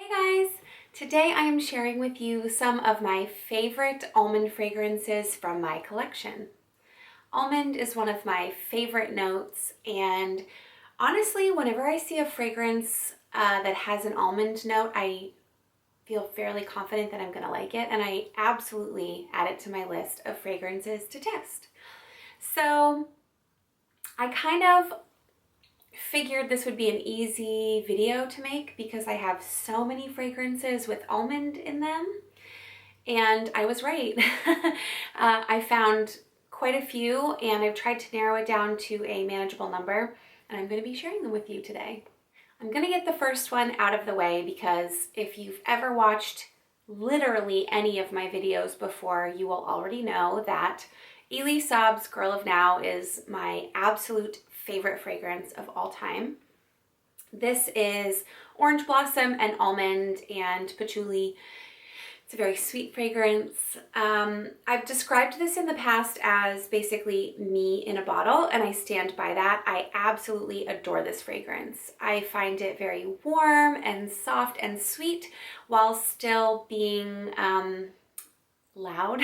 Hey guys! Today I am sharing with you some of my favorite almond fragrances from my collection. Almond is one of my favorite notes, and honestly, whenever I see a fragrance that has an almond note, I feel fairly confident that I'm going to like it, and I absolutely add it to my list of fragrances to test. So I kind of figured this would be an easy video to make because I have so many fragrances with almond in them, and I was right. I found quite a few, and I've tried to narrow it down to a manageable number, and I'm going to be sharing them with you today. I'm going to get the first one out of the way because if you've ever watched literally any of my videos before, you will already know that Elie Saab's Girl of Now is my absolute favorite fragrance of all time. This is orange blossom and almond and patchouli. It's a very sweet fragrance. I've described this in the past as basically me in a bottle, and I stand by that. I absolutely adore this fragrance. I find it very warm and soft and sweet while still being loud.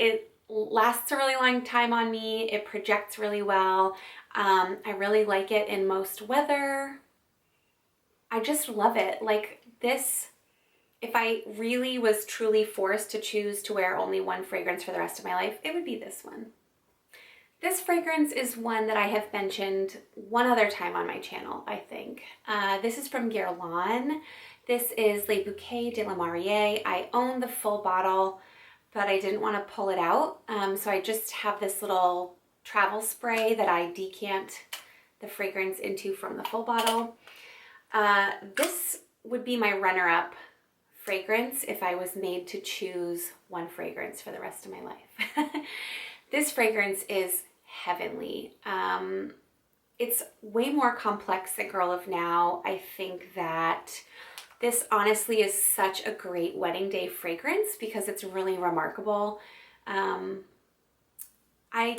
It lasts a really long time on me. It projects really well. I really like it in most weather. I just love it. Like this, if I really was truly forced to choose to wear only one fragrance for the rest of my life, it would be this one. This fragrance is one that I have mentioned one other time on my channel, I think. This is from Guerlain. This is Le Bouquet Delamar. I own the full bottle, but I didn't want to pull it out. So I just have this little travel spray that I decant the fragrance into from the full bottle. This would be my runner-up fragrance if I was made to choose one fragrance for the rest of my life. This fragrance is heavenly. It's way more complex than Girl of Now. I think that this honestly is such a great wedding day fragrance because it's really remarkable. I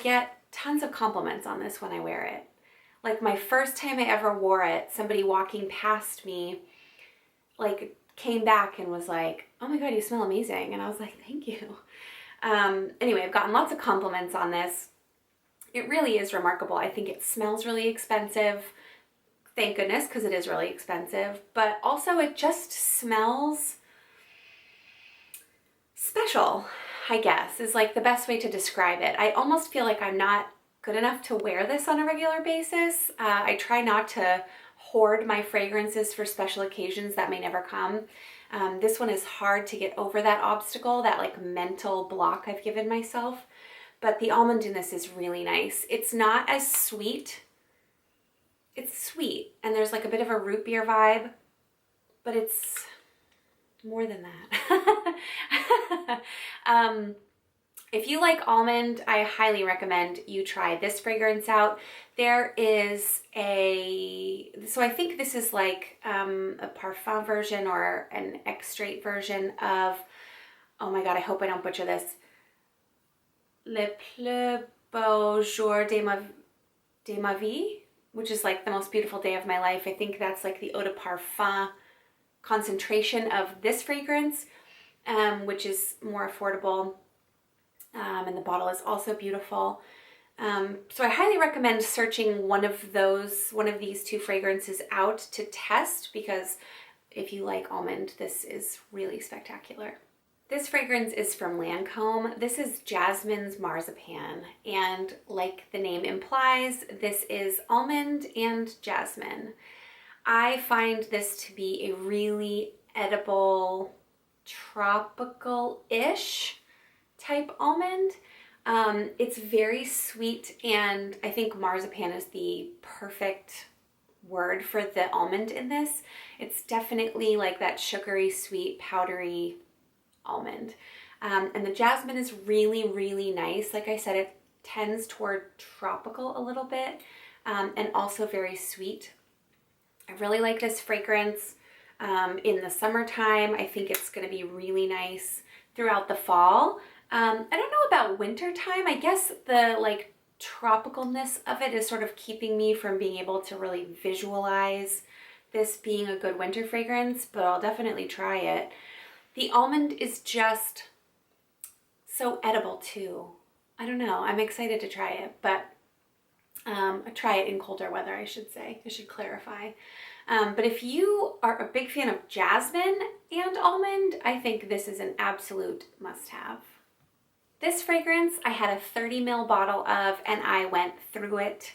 get tons of compliments on this when I wear it. Like my first time I ever wore it, somebody walking past me like came back and was like, "Oh my God, you smell amazing." And I was like, "Thank you." Anyway, I've gotten lots of compliments on this. It really is remarkable. I think it smells really expensive. Thank goodness, because it is really expensive, but also it just smells special, I guess, is like the best way to describe it. I almost feel like I'm not good enough to wear this on a regular basis. I try not to hoard my fragrances for special occasions that may never come. This one is hard to get over that obstacle, that like mental block I've given myself, but the almond in this is really nice. It's not as sweet. It's sweet, and there's like a bit of a root beer vibe, but it's more than that. If you like almond, I highly recommend you try this fragrance out. There is so I think this is like a parfum version or an extrait version of, oh my God, I hope I don't butcher this, Le plus beau jour de ma vie, which is like the most beautiful day of my life. I think that's like the eau de parfum concentration of this fragrance, which is more affordable. And the bottle is also beautiful. So I highly recommend searching one of these two fragrances out to test, because if you like almond, this is really spectacular. This fragrance is from Lancôme. This is Jasmines Marzipan, and like the name implies, this is almond and jasmine. I find this to be a really edible, tropical-ish type almond. It's very sweet, and I think marzipan is the perfect word for the almond in this. It's definitely like that sugary, sweet, powdery almond. And the jasmine is really, really nice. Like I said, it tends toward tropical a little bit, and also very sweet. I really like this fragrance in the summertime. I think it's going to be really nice throughout the fall. I don't know about winter time. I guess the like tropicalness of it is sort of keeping me from being able to really visualize this being a good winter fragrance, but I'll definitely try it. The almond is just so edible too. I don't know, I'm excited to try it, but try it in colder weather, I should say. I should clarify. But if you are a big fan of jasmine and almond, I think this is an absolute must-have. This fragrance I had a 30 ml bottle of, and I went through it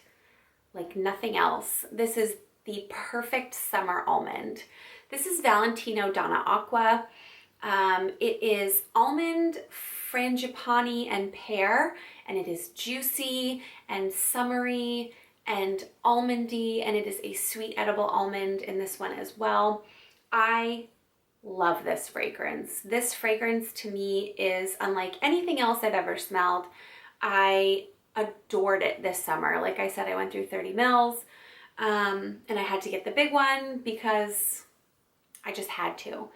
like nothing else. This is the perfect summer almond. This is Valentino Donna Aqua. It is almond, frangipani, and pear, and it is juicy and summery and almondy, and it is a sweet edible almond in this one as well. I love this fragrance. This fragrance to me is unlike anything else I've ever smelled. I adored it this summer. Like I said, I went through 30 mils, and I had to get the big one because I just had to.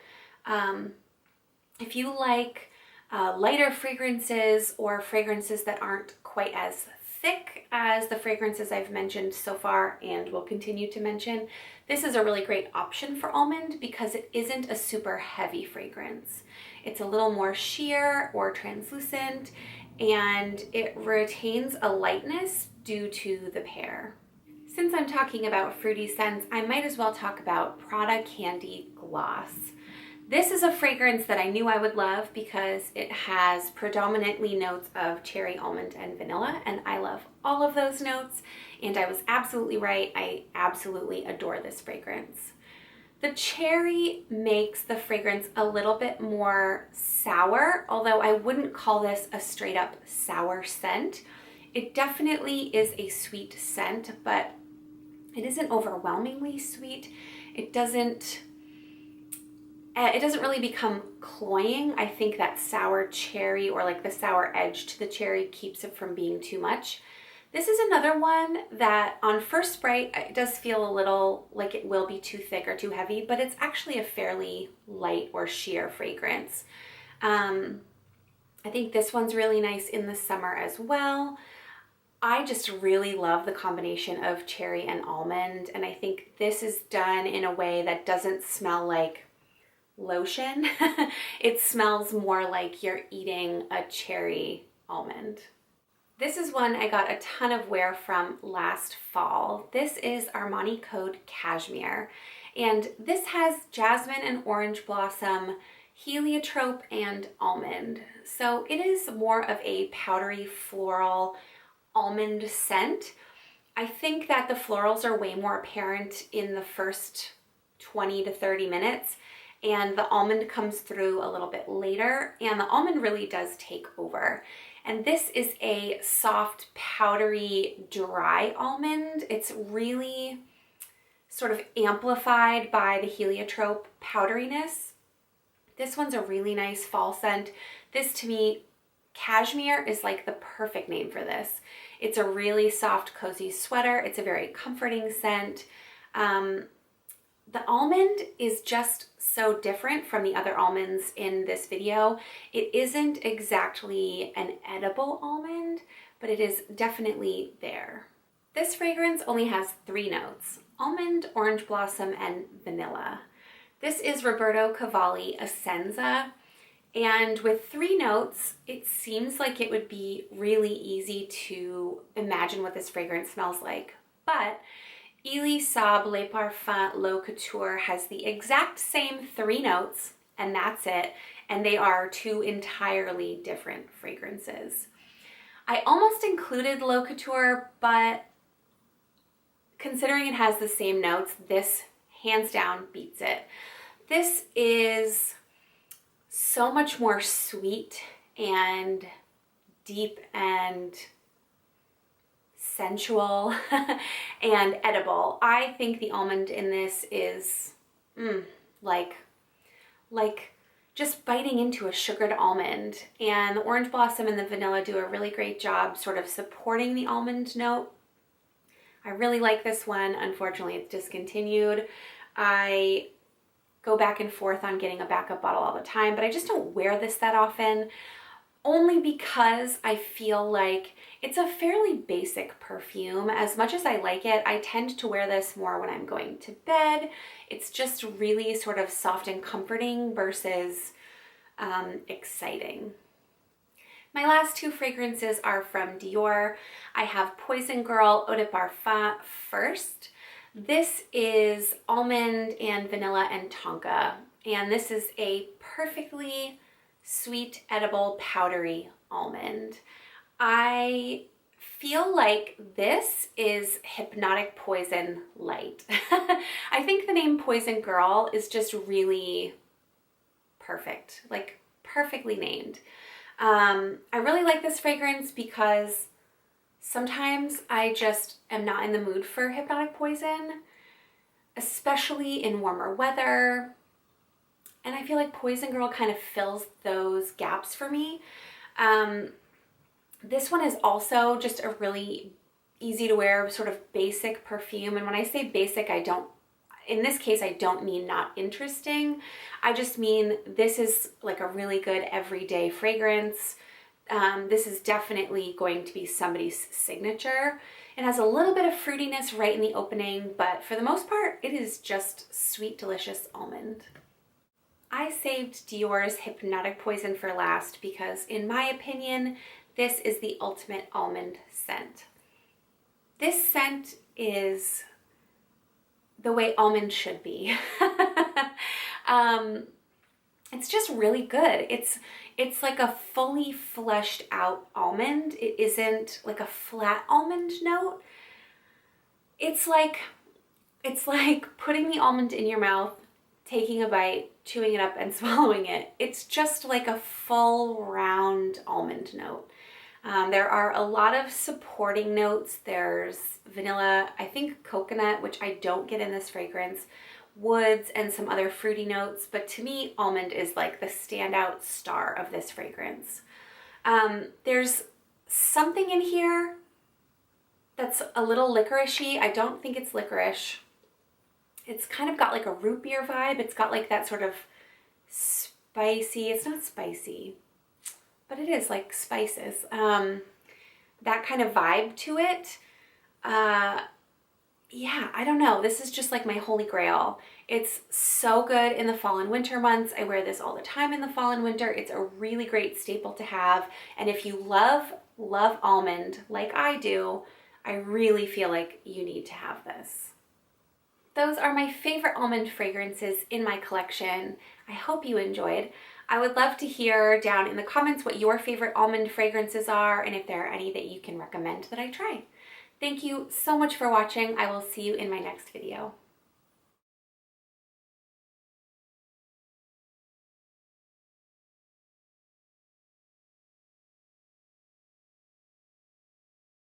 If you like lighter fragrances or fragrances that aren't quite as thick as the fragrances I've mentioned so far and will continue to mention, this is a really great option for almond because it isn't a super heavy fragrance. It's a little more sheer or translucent, and it retains a lightness due to the pear. Since I'm talking about fruity scents, I might as well talk about Prada Candy Gloss. This is a fragrance that I knew I would love because it has predominantly notes of cherry, almond, and vanilla, and I love all of those notes, and I was absolutely right. I absolutely adore this fragrance. The cherry makes the fragrance a little bit more sour, although I wouldn't call this a straight up sour scent. It definitely is a sweet scent, but it isn't overwhelmingly sweet. It doesn't really become cloying. I think that sour cherry, or like the sour edge to the cherry, keeps it from being too much. This is another one that on first spray, it does feel a little like it will be too thick or too heavy, but it's actually a fairly light or sheer fragrance. I think this one's really nice in the summer as well. I just really love the combination of cherry and almond, and I think this is done in a way that doesn't smell like lotion. It smells more like you're eating a cherry almond. This is one I got a ton of wear from last fall. This is Armani Code Cashmere, and this has jasmine and orange blossom, heliotrope, and almond. So it is more of a powdery floral almond scent. I think that the florals are way more apparent in the first 20 to 30 minutes, and the almond comes through a little bit later, and the almond really does take over. And this is a soft, powdery, dry almond. It's really sort of amplified by the heliotrope powderiness. This one's a really nice fall scent. This, to me, cashmere is like the perfect name for this. It's a really soft, cozy sweater. It's a very comforting scent. The almond is just so different from the other almonds in this video. It isn't exactly an edible almond, but it is definitely there. This fragrance only has 3 notes: almond, orange blossom, and vanilla. This is Roberto Cavalli Essenza, and with 3 notes, it seems like it would be really easy to imagine what this fragrance smells like, but Elie Saab Le Parfum L'Eau Couture has the exact same 3 notes, and that's it, and they are 2 entirely different fragrances. I almost included L'Eau Couture, but considering it has the same notes, this hands down beats it. This is so much more sweet and deep and sensual and edible. I think the almond in this is like just biting into a sugared almond, and the orange blossom and the vanilla do a really great job sort of supporting the almond note. I really like this one. Unfortunately, it's discontinued. I go back and forth on getting a backup bottle all the time, but I just don't wear this that often. only because I feel like it's a fairly basic perfume. As much as I like it, I tend to wear this more when I'm going to bed. It's just really sort of soft and comforting versus exciting. My last two fragrances are from Dior. I have Poison Girl Eau de Parfum first. This is almond and vanilla and tonka, and this is a perfectly sweet, edible, powdery almond. I feel like this is Hypnotic Poison Light. I think the name Poison Girl is just really perfect, like perfectly named. I really like this fragrance because sometimes I just am not in the mood for Hypnotic Poison, especially in warmer weather. And I feel like Poison Girl kind of fills those gaps for me. This one is also just a really easy to wear sort of basic perfume. And when I say basic, in this case, I don't mean not interesting. I just mean this is like a really good everyday fragrance. This is definitely going to be somebody's signature. It has a little bit of fruitiness right in the opening, but for the most part, it is just sweet, delicious almond. I saved Dior's Hypnotic Poison for last because, in my opinion, this is the ultimate almond scent. This scent is the way almond should be. It's just really good. It's like a fully fleshed out almond. It isn't like a flat almond note. It's like putting the almond in your mouth, taking a bite, chewing it up, and swallowing it. It's just like a full round almond note. There are a lot of supporting notes. There's vanilla, I think coconut, which I don't get in this fragrance, woods, and some other fruity notes. But to me, almond is like the standout star of this fragrance. There's something in here that's a little licoricey. I don't think it's licorice. It's kind of got like a root beer vibe. It's got like that sort of spicy, it's not spicy, but it is like spices. That kind of vibe to it. Yeah, I don't know. This is just like my holy grail. It's so good in the fall and winter months. I wear this all the time in the fall and winter. It's a really great staple to have. And if you love almond like I do, I really feel like you need to have this. Those are my favorite almond fragrances in my collection. I hope you enjoyed. I would love to hear down in the comments what your favorite almond fragrances are and if there are any that you can recommend that I try. Thank you so much for watching. I will see you in my next video.